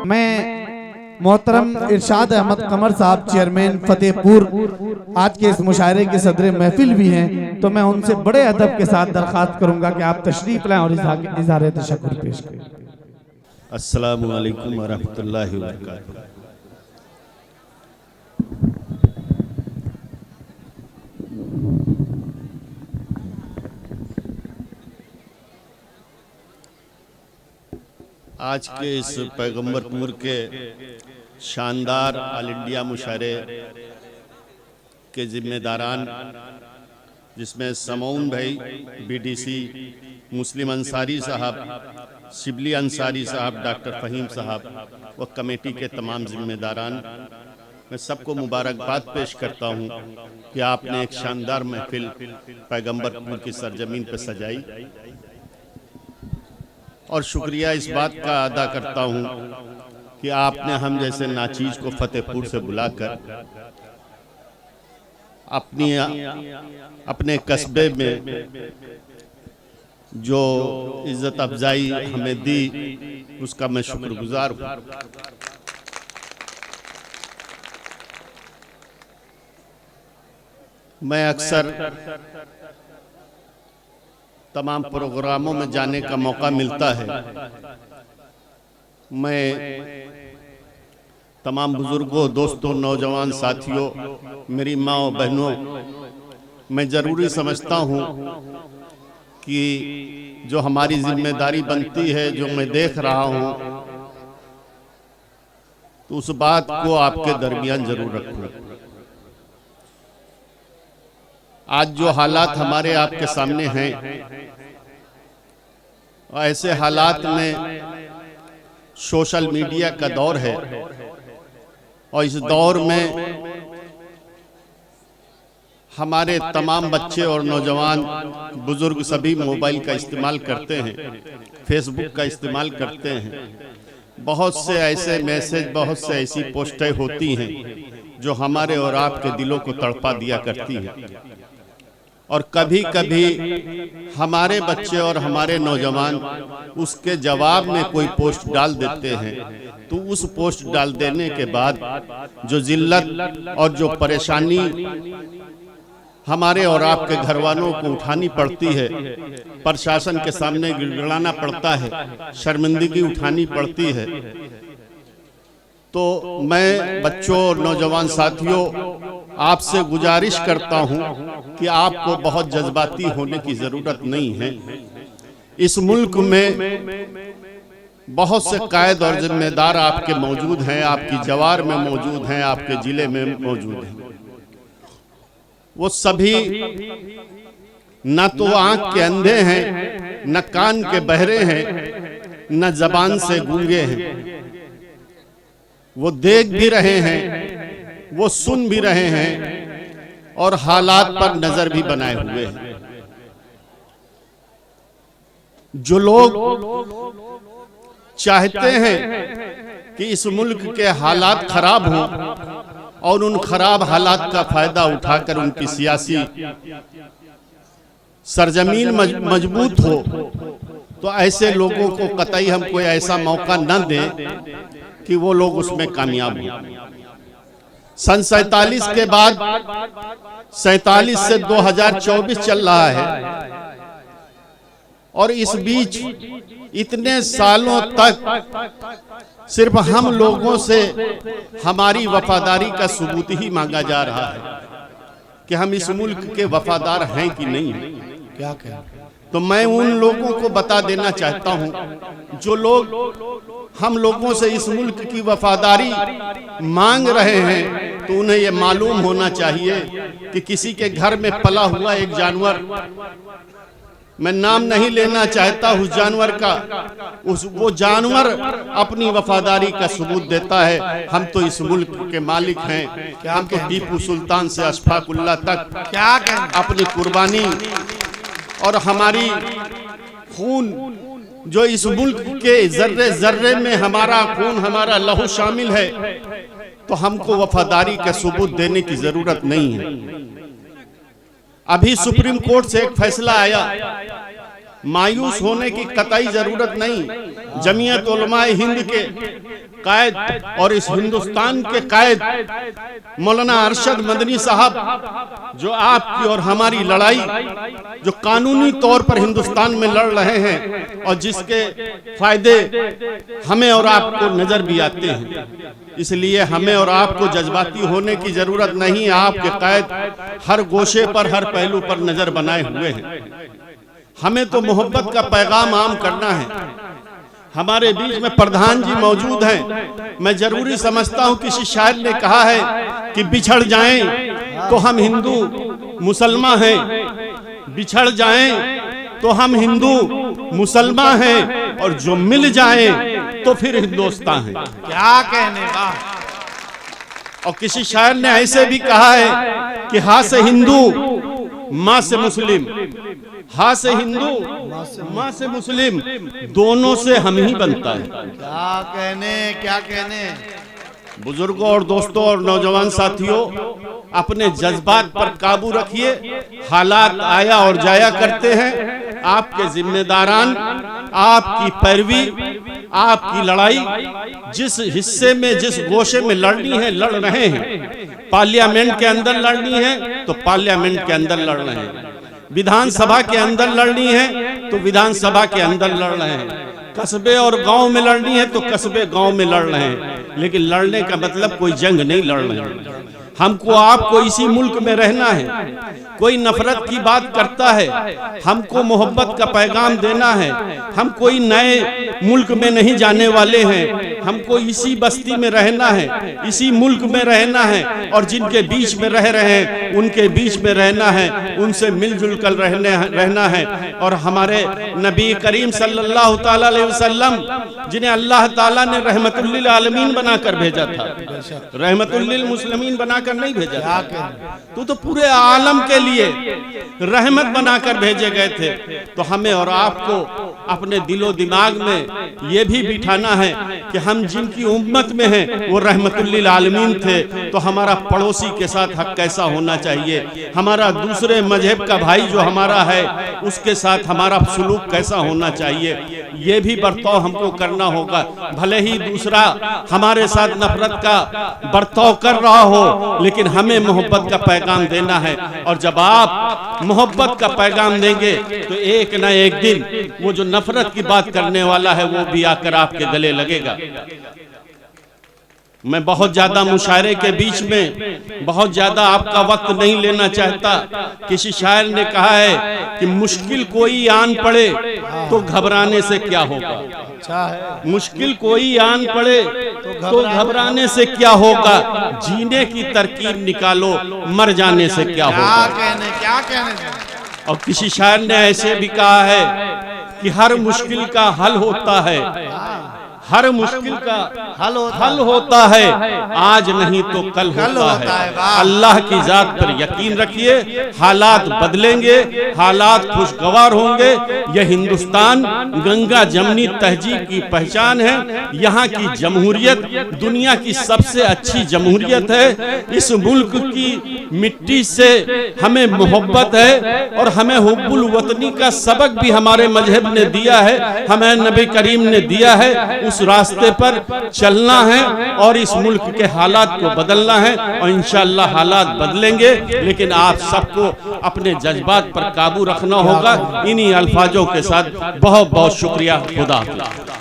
मैं मोहतरम इरशाद अहमद कमर साहब चेयरमैन फतेहपुर आज के इस मुशायरे के सदर महफिल भी हैं, तो मैं उनसे बड़े अदब के साथ दरख्वास्त करूंगा कि आप तशरीफ लाएं और इज़हार तशक्कुर पेश करें। अस्सलामु अलैकुम वरहमतुल्लाहि वबरकातुहू। आज के इस पैगंबरपुर के शानदार ऑल इंडिया मुशायरे के जिम्मेदारान, जिसमें समऊन भाई, बीडीसी मुस्लिम अंसारी साहब, शिबली अंसारी साहब, डॉक्टर फ़हीम साहब व कमेटी के तमाम जिम्मेदारान, मैं सबको मुबारकबाद पेश करता हूँ कि आपने एक शानदार महफिल पैगंबरपुर की सरजमीन पर सजाई। और शुक्रिया इस बात का अदा करता हूँ कि आपने हम जैसे नाचीज को फतेहपुर से बुलाकर अपने कस्बे में जो इज्जत अफजाई हमें दी, उसका मैं शुक्रगुजार हूँ। मैं अक्सर तमाम प्रोग्रामों में जाने का मौका मिलता है। मैं तमाम बुजुर्गों, दोस्तों, नौजवान साथियों, मेरी माँ और बहनों, मैं ज़रूरी समझता हूँ कि जो हमारी जिम्मेदारी बनती है, जो मैं देख रहा हूँ, तो उस बात को आपके दरमियान जरूर रखूँ। आज जो हालात हमारे आपके सामने हैं, ऐसे हालात में सोशल मीडिया का दौर है और इस दौर में हमारे तमाम बच्चे और नौजवान, बुजुर्ग सभी मोबाइल का इस्तेमाल करते हैं, फेसबुक का इस्तेमाल करते हैं। बहुत से ऐसे मैसेज, बहुत से ऐसी पोस्टें होती हैं जो हमारे और आपके दिलों को तड़पा दिया करती हैं। और कभी कभी हमारे बच्चे और हमारे नौजवान उसके जवाब में कोई पोस्ट डाल देते हैं, तो उस पोस्ट डाल देने के बाद जो जिल्लत और जो परेशानी हमारे और आपके घर वालों को उठानी पड़ती है, प्रशासन के सामने गिड़गिड़ाना पड़ता है, शर्मिंदगी उठानी पड़ती है, तो मैं बच्चों और नौजवान साथियों आपसे गुजारिश करता हूं कि आपको बहुत जज्बाती होने की जरूरत नहीं है। इस मुल्क में बहुत से कायद और जिम्मेदार आपके मौजूद हैं, आपकी जवार में मौजूद हैं, आपके जिले में मौजूद हैं। वो सभी न तो आंख के अंधे हैं, न कान के बहरे हैं, न जबान से गूंगे हैं। वो देख भी रहे हैं, वो सुन भी रहे हैं और हालात पर नजर भी बनाए हुए हैं। जो लोग चाहते हैं कि इस मुल्क के हालात खराब हों और उन खराब हालात का फायदा उठाकर उनकी सियासी सरजमीन मजबूत हो, तो ऐसे लोगों को कतई हम कोई ऐसा मौका न दें कि वो लोग उसमें कामयाब हों। सन 47 के बाद 47 से 2024 चल रहा है और इस बीच इतने सालों तक सिर्फ हम लोगों से हमारी वफादारी का सबूत ही मांगा जा रहा है कि हम इस मुल्क के वफादार हैं कि नहीं हैं। क्या कहें? तो मैं उन लोगों को बता देना चाहता हूं जो लोग हम लोगों से इस मुल्क की वफादारी मांग रहे हैं, तो उन्हें यह मालूम होना चाहिए कि किसी के घर में पला हुआ एक जानवर, मैं नाम नहीं लेना चाहता उस जानवर का, वो जानवर अपनी वफादारी का सबूत देता है। हम तो इस मुल्क के मालिक हैं, हम तो टीपू सुल्तान से अशफाकुल्लाह तक क्या अपनी कुर्बानी और हमारी खून, जो इस मुल्क के जर्रे जर्रे में हमारा खून, हमारा लहू शामिल है, तो हमको वफादारी का सबूत देने की जरूरत नहीं है। अभी सुप्रीम कोर्ट से एक फैसला आया, मायूस होने की कतई जरूरत नहीं। जमीयत उलमाए हिंद के कायद और इस हिंदुस्तान के कायद मौलाना अरशद मदनी साहब, जो आपकी और हमारी लड़ाई जो कानूनी तौर पर हिंदुस्तान में लड़ रहे हैं और जिसके फायदे हमें और आपको नजर भी आते हैं, इसलिए हमें और आपको जज्बाती होने की जरूरत नहीं। आपके कायद हर गोशे पर, हर पहलू पर नजर बनाए हुए हैं। हमें तो मोहब्बत का पैगाम आम करना है। हमारे बीच में प्रधान जी मौजूद हैं। मैं जरूरी समझता हूं, किसी शायर ने कहा है कि बिछड़ जाएं तो हम हिंदू मुसलमान हैं, बिछड़ जाएं तो हम हिंदू मुसलमान हैं, और जो मिल जाएं तो फिर हिंदुस्तान है। क्या कहने का। और किसी शायर ने ऐसे भी कहा है कि हा से हिंदू माँ से मुस्लिम, हा से हिंदू माँ से मुस्लिम, दोनों से हम ही बनता है। क्या कहने। बुजुर्गों और दोस्तों और नौजवान साथियों, अपने जज्बात पर काबू रखिए। हालात आया और जाया करते हैं। आपके जिम्मेदारान, आपकी पैरवी, आपकी लड़ाई जिस हिस्से में, जिस गोशे में लड़नी है लड़ रहे हैं। पार्लियामेंट के अंदर लड़नी है तो पार्लियामेंट के अंदर लड़ रहे हैं, विधानसभा के अंदर लड़नी है तो विधानसभा के अंदर लड़ रहे हैं, कस्बे और गांव में लड़नी है तो कस्बे गांव में लड़ रहे हैं। लेकिन लड़ने का मतलब कोई जंग नहीं लड़ रहे हैं। हमको आपको इसी मुल्क में रहना है। कोई नफरत की बात करता है, हमको मोहब्बत का पैगाम देना है। हम कोई नए मुल्क में नहीं जाने वाले हैं, हमको इसी बस्ती में रहना है, इसी मुल्क में रहना है, और जिनके बीच में रह रहे हैं उनके बीच में रहना है, उनसे मिलजुल कर रहना है। और हमारे नबी करीम सल्लल्लाहु ताला अलैहि वसल्लम, जिन्हें अल्लाह ताला ने रहमतुल लिल आलमीन बनाकर भेजा था, रहमतुल लिल मुस्लिमीन बनाकर नहीं भेजा था, तो पूरे आलम के लिए रहमत बनाकर भेजे गए थे। तो हमें और आपको अपने दिलो दिमाग में ये भी बिठाना है कि हम जिनकी उम्मत में हैं वो रहमतुल लिल आलमीन थे, तो हमारा पड़ोसी के साथ हक कैसा होना चाहिए, हमारा दूसरे मजहब का भाई जो हमारा है उसके साथ हमारा सलूक कैसा होना चाहिए, ये भी बर्ताव हमको करना होगा। भले ही दूसरा हमारे साथ नफरत का बर्ताव कर रहा हो, लेकिन हमें मोहब्बत का पैगाम देना है। और जब आप मोहब्बत का पैगाम देंगे तो एक ना एक दिन वो जो नफरत की बात करने वाला है वो भी आकर आपके गले लगेगा। मैं बहुत ज्यादा मुशायरे के बीच में बहुत ज्यादा आपका वक्त नहीं लेना चाहता। किसी शायर ने कहा है कि मुश्किल कोई आन पड़े तो घबराने से क्या होगा, मुश्किल कोई आन पड़े तो घबराने से क्या होगा, जीने की तरकीब निकालो मर जाने से क्या होगा। क्या कहने। और किसी शायर ने ऐसे भी कहा है कि हर मुश्किल का हल होता है, हर मुश्किल का हल होता है, आज नहीं तो कल होता है। अल्लाह की जात पर यकीन रखिए, हालात बदलेंगे, हालात खुशगवार होंगे। यह हिंदुस्तान गंगा जमनी तहजीब की पहचान है। यहाँ की जमहूरियत दुनिया की सबसे अच्छी जमहूरियत है। इस मुल्क की मिट्टी से हमें मोहब्बत है और हमें हुब्बुल वतनी का सबक भी हमारे मजहब ने दिया है, हमें नबी करीम ने दिया है। उस रास्ते पर चलना है और इस मुल्क के हालात को बदलना है, और इंशाअल्लाह हालात बदलेंगे। लेकिन आप सबको अपने जज्बात पर काबू रखना होगा। इन्हीं अल्फाजों के साथ बहुत बहुत शुक्रिया। खुदा हाफिज़।